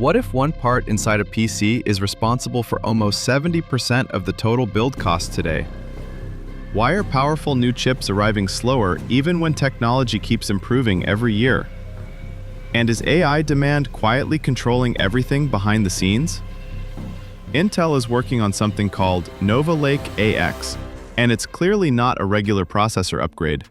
What if one part inside a PC is responsible for almost 70% of the total build cost today? Why are powerful new chips arriving slower even when technology keeps improving every year? And is AI demand quietly controlling everything behind the scenes? Intel is working on something called Nova Lake AX, and it's clearly not a regular processor upgrade.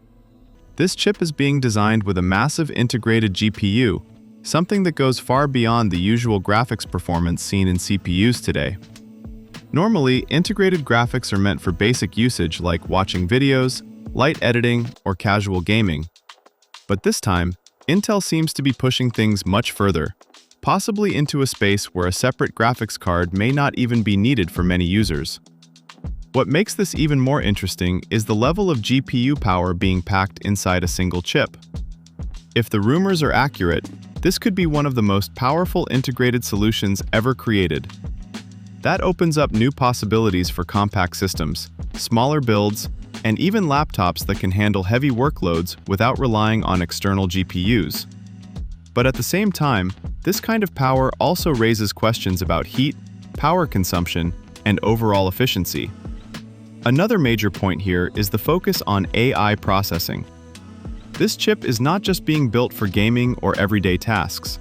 This chip is being designed with a massive integrated GPU, something that goes far beyond the usual graphics performance seen in CPUs today. Normally, integrated graphics are meant for basic usage like watching videos, light editing, or casual gaming. But this time, Intel seems to be pushing things much further, possibly into a space where a separate graphics card may not even be needed for many users. What makes this even more interesting is the level of GPU power being packed inside a single chip. If the rumors are accurate, this could be one of the most powerful integrated solutions ever created. That opens up new possibilities for compact systems, smaller builds, and even laptops that can handle heavy workloads without relying on external GPUs. But at the same time, this kind of power also raises questions about heat, power consumption, and overall efficiency. Another major point here is the focus on AI processing. This chip is not just being built for gaming or everyday tasks.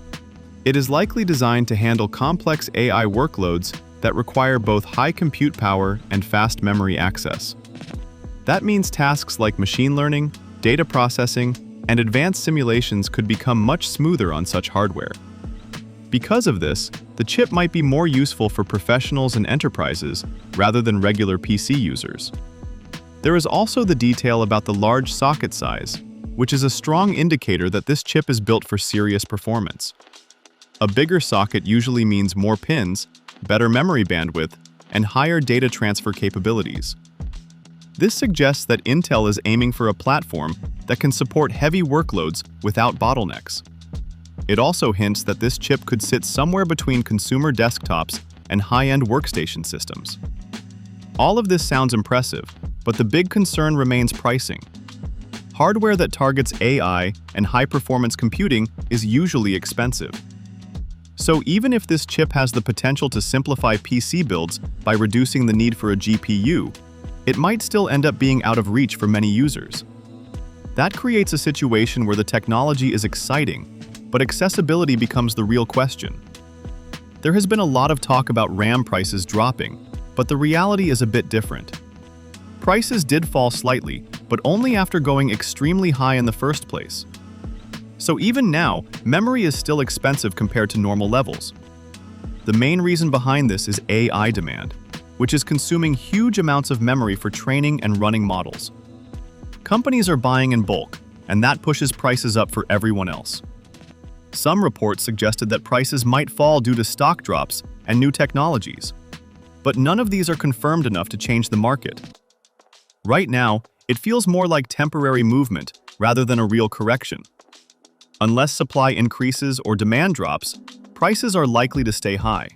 It is likely designed to handle complex AI workloads that require both high compute power and fast memory access. That means tasks like machine learning, data processing, and advanced simulations could become much smoother on such hardware. Because of this, the chip might be more useful for professionals and enterprises rather than regular PC users. There is also the detail about the large socket size, which is a strong indicator that this chip is built for serious performance. A bigger socket usually means more pins, better memory bandwidth, and higher data transfer capabilities. This suggests that Intel is aiming for a platform that can support heavy workloads without bottlenecks. It also hints that this chip could sit somewhere between consumer desktops and high-end workstation systems. All of this sounds impressive, but the big concern remains pricing. Hardware that targets AI and high-performance computing is usually expensive. So even if this chip has the potential to simplify PC builds by reducing the need for a GPU, it might still end up being out of reach for many users. That creates a situation where the technology is exciting, but accessibility becomes the real question. There has been a lot of talk about RAM prices dropping, but the reality is a bit different. Prices did fall slightly, but only after going extremely high in the first place. So even now, memory is still expensive compared to normal levels. The main reason behind this is AI demand, which is consuming huge amounts of memory for training and running models. Companies are buying in bulk, and that pushes prices up for everyone else. Some reports suggested that prices might fall due to stock drops and new technologies, but none of these are confirmed enough to change the market. Right now, it feels more like temporary movement rather than a real correction. Unless supply increases or demand drops, prices are likely to stay high.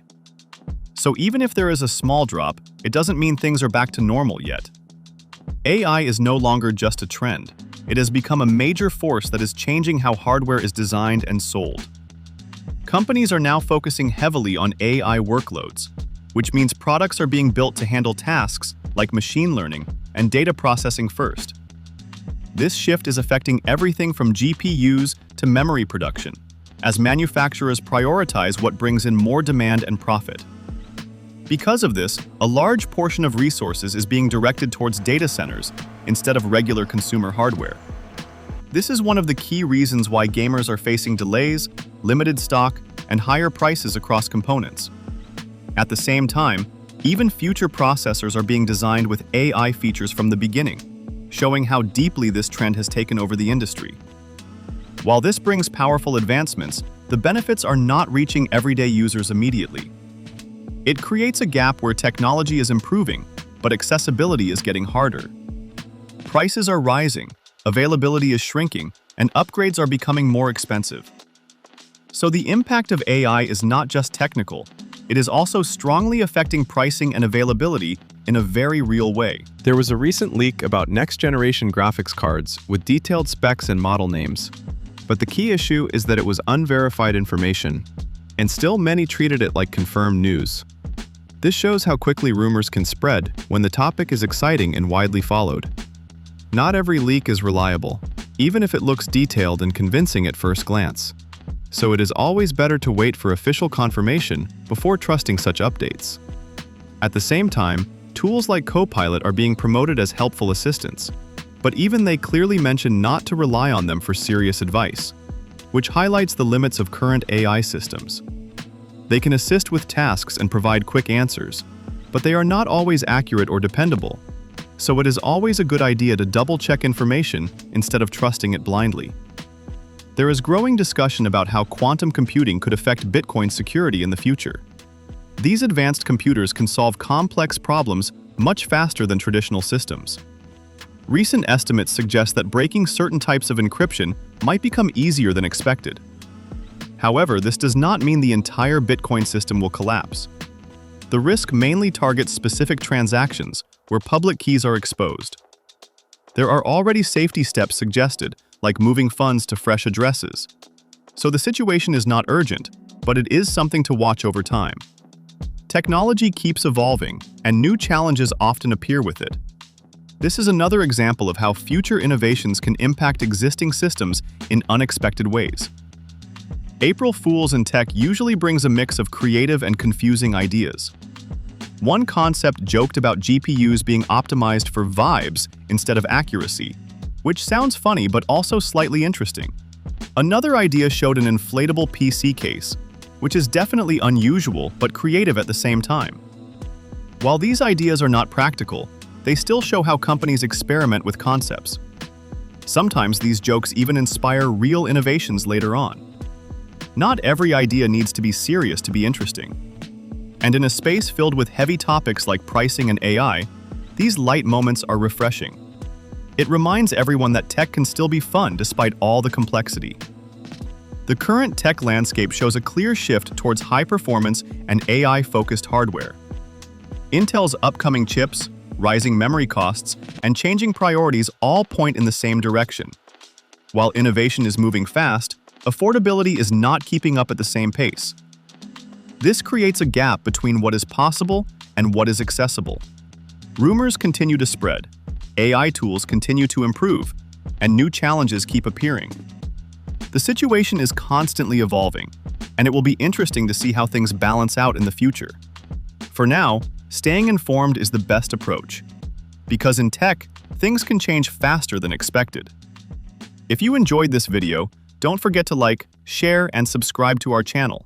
So even if there is a small drop, it doesn't mean things are back to normal yet. AI is no longer just a trend. It has become a major force that is changing how hardware is designed and sold. Companies are now focusing heavily on AI workloads, which means products are being built to handle tasks like machine learning and data processing first. This shift is affecting everything from GPUs to memory production, as manufacturers prioritize what brings in more demand and profit. Because of this, a large portion of resources is being directed towards data centers instead of regular consumer hardware. This is one of the key reasons why gamers are facing delays, limited stock, and higher prices across components. At the same time, even future processors are being designed with AI features from the beginning, showing how deeply this trend has taken over the industry. While this brings powerful advancements, the benefits are not reaching everyday users immediately. It creates a gap where technology is improving, but accessibility is getting harder. Prices are rising, availability is shrinking, and upgrades are becoming more expensive. So the impact of AI is not just technical, it is also strongly affecting pricing and availability in a very real way. There was a recent leak about next-generation graphics cards with detailed specs and model names. But the key issue is that it was unverified information. and still many treated it like confirmed news. This shows how quickly rumors can spread when the topic is exciting and widely followed. Not every leak is reliable, even if it looks detailed and convincing at first glance. So it is always better to wait for official confirmation before trusting such updates. At the same time, tools like Copilot are being promoted as helpful assistants, but even they clearly mention not to rely on them for serious advice, which highlights the limits of current AI systems. They can assist with tasks and provide quick answers, but they are not always accurate or dependable, so it is always a good idea to double-check information instead of trusting it blindly. There is growing discussion about how quantum computing could affect Bitcoin's security in the future. These advanced computers can solve complex problems much faster than traditional systems. Recent estimates suggest that breaking certain types of encryption might become easier than expected. However, this does not mean the entire Bitcoin system will collapse. The risk mainly targets specific transactions where public keys are exposed. There are already safety steps suggested, like moving funds to fresh addresses. So the situation is not urgent, but it is something to watch over time. Technology keeps evolving, and new challenges often appear with it. This is another example of how future innovations can impact existing systems in unexpected ways. April Fools in tech usually brings a mix of creative and confusing ideas. One concept joked about GPUs being optimized for vibes instead of accuracy, which sounds funny but also slightly interesting. Another idea showed an inflatable PC case, which is definitely unusual but creative at the same time. While these ideas are not practical, they still show how companies experiment with concepts. Sometimes these jokes even inspire real innovations later on. Not every idea needs to be serious to be interesting. And in a space filled with heavy topics like pricing and AI, these light moments are refreshing. It reminds everyone that tech can still be fun despite all the complexity. The current tech landscape shows a clear shift towards high-performance and AI-focused hardware. Intel's upcoming chips, rising memory costs, and changing priorities all point in the same direction. While innovation is moving fast, affordability is not keeping up at the same pace. This creates a gap between what is possible and what is accessible. Rumors continue to spread, AI tools continue to improve, and new challenges keep appearing. The situation is constantly evolving, and it will be interesting to see how things balance out in the future. For now, staying informed is the best approach, because in tech, things can change faster than expected. If you enjoyed this video, don't forget to like, share, and subscribe to our channel.